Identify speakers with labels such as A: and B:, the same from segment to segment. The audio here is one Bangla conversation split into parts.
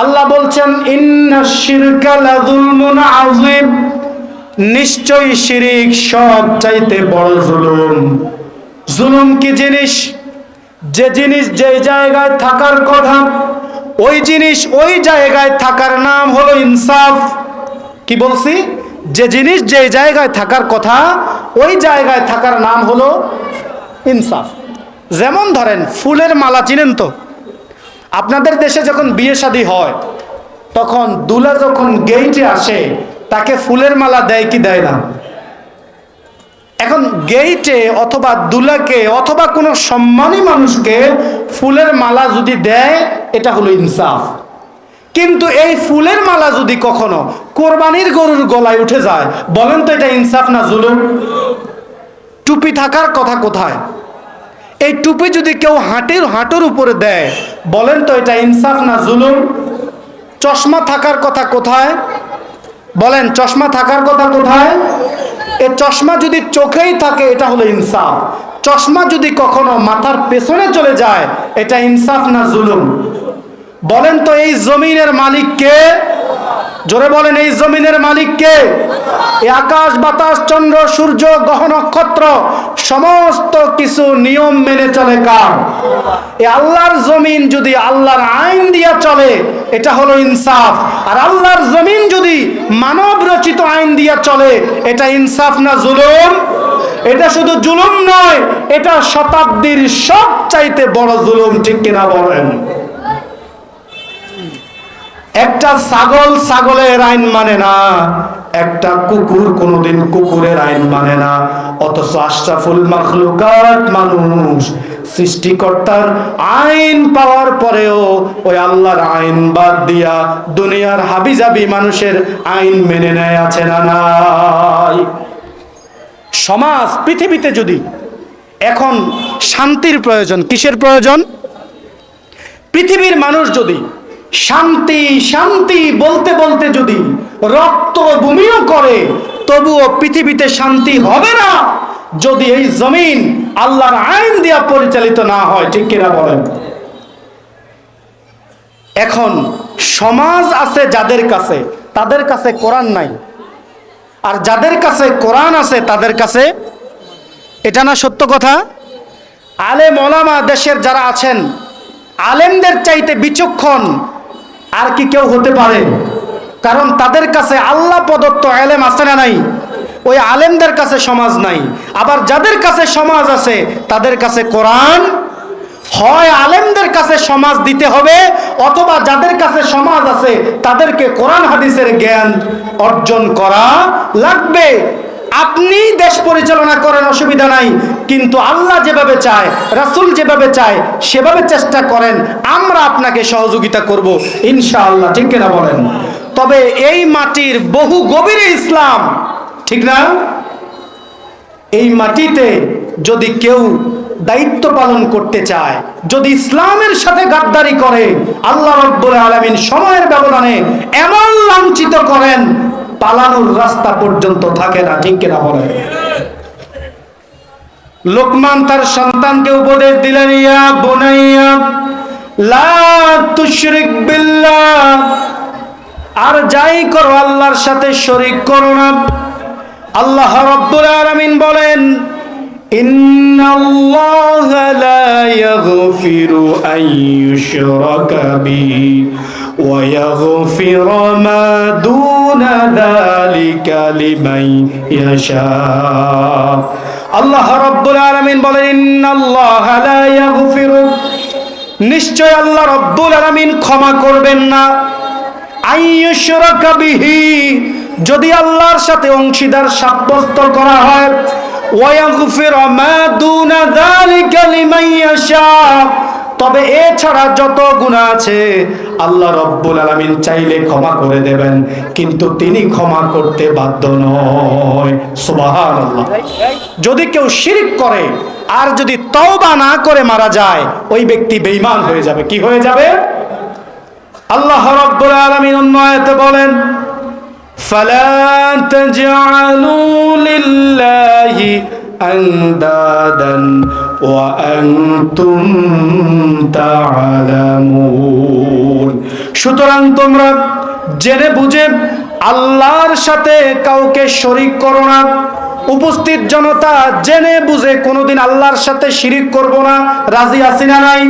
A: আল্লাহ বলছেন ইন্নাশ শিরকা লাযুলমুন আযীম, নিশ্চয়ই শিরিক সব চাইতে বড় জুলুম। জুলুম কি জিনিস? যে জিনিস যে জায়গায় থাকার কথা ওই জিনিস ওই জায়গায় থাকার নাম হলো ইনসাফ। কি বলছি? যে জিনিস যে জায়গায় থাকার কথা ওই জায়গায় থাকার নাম হলো ইনসাফ। যেমন ধরেন ফুলের মালা, চিনেন তো? আপনাদের দেশে যখন বিয়ে শাদী হয় তখন দুলা যখন গেইটে আসে তাকে ফুলের মালা দেয় কি দেয় না? এখন গেইটে অথবা দুলাকে অথবা কোনো সম্মানী মানুষকে ফুলের মালা যদি দেয় এটা হলো ইনসাফ। কিন্তু এই ফুলের মালা যদি কখনো কোরবানির গরুর গলায় উঠে যায়, বলেন তো এটা ইনসাফ না জুলুম? টুপি থাকার কথা কোথায়? এই টুপি যদি কেউ হাঁটুর উপরে দেয়, বলেন তো এটা ইনসাফ না জুলুম? চশমা থাকার কথা কোথায়? বলেন চশমা থাকার কথা কোথায়? এই চশমা যদি চোখেই থাকে এটা হলো ইনসাফ। চশমা যদি কখনো মাথার পেছনে চলে যায় এটা ইনসাফ না জুলুম? বলেন তো এই জমিনের মালিক কে? জোরে বলেন, এই জমিনের মালিক কে? এই আকাশ বাতাস চন্দ্র সূর্য গ্রহ নক্ষত্র সমস্ত কিছু নিয়ম মেনে চলে কার? এই আল্লাহর জমিন যদি আল্লাহর আইন দিয়া চলে এটা হলো ইনসাফ। আর আল্লাহর জমিন যদি মানব রচিত আইন দিয়া চলে এটা ইনসাফ না জুলুম? এটা শুধু জুলুম নয়, এটা শতাব্দীর সবচাইতে বড় জুলুম। ঠিক কিনা বলেন? একটা ছাগল ছাগলের আইন মানে না, একটা কুকুর কোনোদিন কুকুরের আইন মানে না। অথচ আশরাফুল মাখলুকাত মানুষ সৃষ্টিকর্তার আইন পাওয়ার পরেও ওই আল্লাহর আইন বাদ দিয়া দুনিয়ার হাবিজাবি মানুষের আইন মেনে নেয়, আছে না নাই? সমাজ পৃথিবীতে যদি এখন শান্তির প্রয়োজন, কিসের প্রয়োজন? পৃথিবীর মানুষ যদি শান্তি শান্তি বলতে বলতে যদি রক্ত বমিও করে তবুও পৃথিবীতে শান্তি হবে না যদি এই জমিন আল্লাহর আইন দিয়া পরিচালিত না হয়। ঠিক কিনা বলেন? এখন সমাজ আছে যাদের কাছে, তাদের কাছে কোরআন নাই, আর যাদের কাছে কোরআন আছে তাদের কাছে, এটা না সত্য কথা? আলেম ওলামা দেশের যারা আছেন, আলেমদের চাইতে বিচক্ষণ আর কি কেউ হতে পারে? কারণ তাদের কাছে আল্লাহ প্রদত্ত আলেম আছে না নাই? ওই আলেমদের কাছে সমাজ নাই। আবার যাদের কাছে সমাজ আছে তাদের কাছে কোরআন। হয় আলেমদের কাছে সমাজ দিতে হবে, অথবা যাদের কাছে সমাজ আছে তাদেরকে কোরআন হাদিসের জ্ঞান অর্জন করা লাগবে। আপনি দেশ পরিচালনা করেন, অসুবিধা নাই, কিন্তু আল্লাহ যেভাবে চায়, রাসূল যেভাবে চায় সেভাবে চেষ্টা করেন, আমরা আপনাকে সহযোগিতা করব ইনশাআল্লাহ। ঠিক কিনা বলেন? তবে এই মাটির বহু গভীরে ইসলাম, ঠিক না? এই মাটিতে যদি কেউ দায়িত্ব পালন করতে চায়, যদি ইসলামের সাথে গাদ্দারি করে, আল্লাহ রাব্বুল আলামিন সময়ের ব্যবধানে এমন লাঞ্ছিত করেন পালানোর রাস্তা পর্যন্ত থাকে না। ঠিক কিনা বলেন? লোকমান তার সন্তানকে উপদেশ দিলেন, ইয়া বুনাইয়া লা তুশরিক বিল্লাহ, আর যাই করো আল্লাহর সাথে শরীক করো না। আল্লাহ রাব্বুল আলামিন বলেন, ইন্নাল্লাহা লা ইয়াগফিরু আন ইউশরাকা বিহি ওয়া ইয়াগফিরু মা দুনা যালিকা লিমান ইয়াশা। আল্লাহ রাব্বুল আলামিন বলেন, ইন্নাল্লাহা লা ইয়াগফিরু, নিশ্চয় আল্লাহ রাব্বুল আলামিন ক্ষমা করবেন না, আন ইউশরাকা বিহি, যদি আল্লাহর সাথে অংশীদার সাব্যস্ত করা হয়, ওয়া ইয়াগফিরু মা দুনা যালিকা লিমান ইয়াশা, তবে এছাড়া যত গুনাহ আছে আল্লাহ রাব্বুল আলামিন চাইলে ক্ষমা করে দেবেন, কিন্তু তিনি ক্ষমা করতে বাধ্য নয়। সুবহানাল্লাহ। যদি কেউ শিরক করে আর যদি তওবা না করে মারা যায়, ওই ব্যক্তি বেঈমান হয়ে যাবে। কি হয়ে যাবে? আল্লাহ রাব্বুল আলামিন অন্য আয়াতে বলেন, ফালা তাজআলু লিল্লাহি আনদাদান ওয়া আনতুম তা'লামুন, সুতরাং তোমরা জেনে বুঝে আল্লাহর সাথে কাউকে শরীক করো না। উপস্থিত জনতা, জেনে বুঝে কোনোদিন আল্লাহর সাথে শিরিক করব না, রাজি আছি না নাই?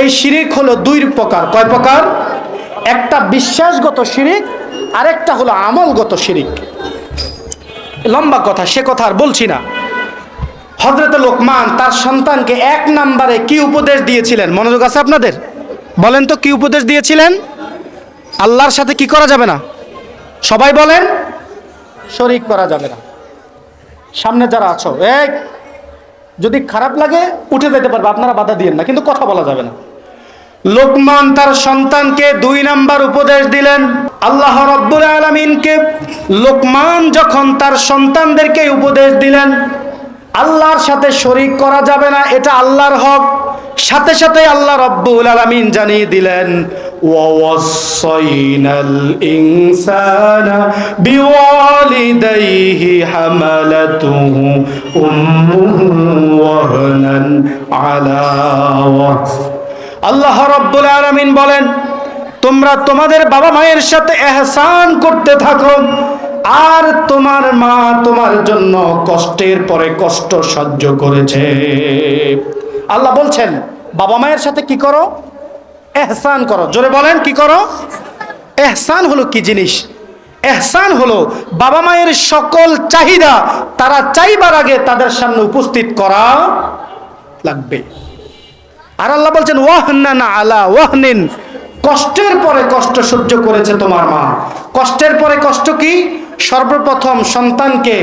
A: এই শিরিক হলো দুই প্রকার। কয় প্রকার? একটা বিশ্বাসগত শিরিক, আরেকটা হলো আমলগত শিরিক। লম্বা কথা, সে কথা আর বলছি না। হযরত লোকমান তার সন্তানকে 1 নম্বরে কি উপদেশ দিয়েছিলেন? মনোযোগ আছে আপনাদের? বলেন তো কি উপদেশ দিয়েছিলেন? আল্লাহর সাথে কি করা যাবে না? সবাই বলেন, শরীক করা যাবে না। সামনে যারা আছো, যদি খারাপ লাগে উঠে যেতে পারবে, আপনারা বাধা দিয়েন না, কিন্তু কথা বলা যাবে না। লোকমান তার সন্তানকে 2 নাম্বার উপদেশ দিলেন। আল্লাহ রাব্বুল আলামিনকে লোকমান যখন তার সন্তানদেরকে উপদেশ দিলেন আল্লাহর সাথে শরীক করা যাবে না, এটা আল্লাহর হক, সাথে সাথে আল্লাহ রাব্বুল আলামিন জানিয়ে দিলেন ওয়াসাইনাল ইনসানা বিওয়ালিদাইহি হামালাতুহু উম্মুহু ওয়াহনান আলা ওয়াহন। আল্লাহ রাব্বুল আলামিন বলেন, তোমরা তোমাদের বাবা মায়ের সাথে ইহসান করতে থাকো, আর তোমার মা তোমার জন্য কষ্টের পরে কষ্ট সহ্য করেছে। আল্লাহ বলছেন বাবা মায়ের সাথে কি করো? ইহসান করো। জোরে বলেন, কি করো? ইহসান হলো কি জিনিস? ইহসান হলো বাবা মায়ের সকল চাহিদা তারা চাইবার আগে তাদের সামনে উপস্থিত করা লাগবে। আর আল্লাহ বলছেন ওয়াহনান আলা ওয়াহনিন, কষ্টের পরে কষ্ট সহ্য করেছে তোমার মা। কষ্টের পরে কষ্ট কি? সর্বপ্রথম সন্তানকে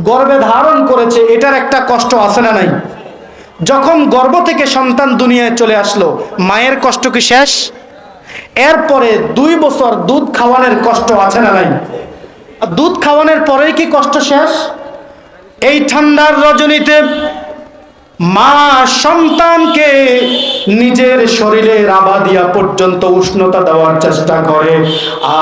A: গর্ভে ধারণ করেছে, এটার একটা কষ্ট আছে না নাই? যখন গর্ভ থেকে সন্তান দুনিয়ায় চলে আসলো, মায়ের কষ্ট কি শেষ? এরপরে 2 বছর দুধ খাওয়ানোর কষ্ট আছে না নাই? দুধ খাওয়ানোর পরেই কি কষ্ট শেষ? এই ঠান্ডার রজনীতে মা সন্তানকে নিজের শরীরের আভা দিয়া পর্যন্ত উষ্ণতা দেওয়ার চেষ্টা করে,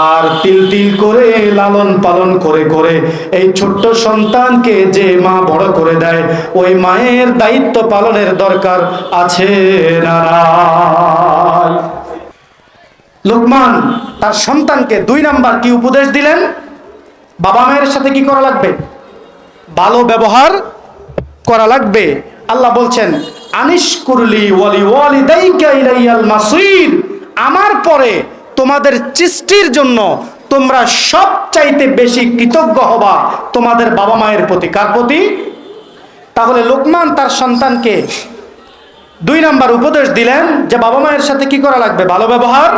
A: আর তিল তিল করে লালন পালন করে করে এই ছোট্ট সন্তানকে যে মা বড় করে দেয়, ওই মায়ের দায়িত্ব পালনের দরকার আছে না নাই? লোকমান তার সন্তানকে 2 নাম্বার কি উপদেশ দিলেন? বাবা মায়ের সাথে কি করা লাগবে? ভালো ব্যবহার করা লাগবে। আল্লাহ বলছেন আনিশকুরলি ওয়ালি ওয়ালিদাইকা ইলাইয়াল মাসির, আমার পরে তোমাদের সৃষ্টির জন্য তোমরা সবচাইতে বেশি কৃতজ্ঞ হবা তোমাদের বাবা মায়ের প্রতি। কার প্রতি? তাহলে লোকমান তার সন্তানকে 2 নাম্বার উপদেশ দিলেন যে বাবা মায়ের সাথে কি করা লাগবে? ভালো ব্যবহার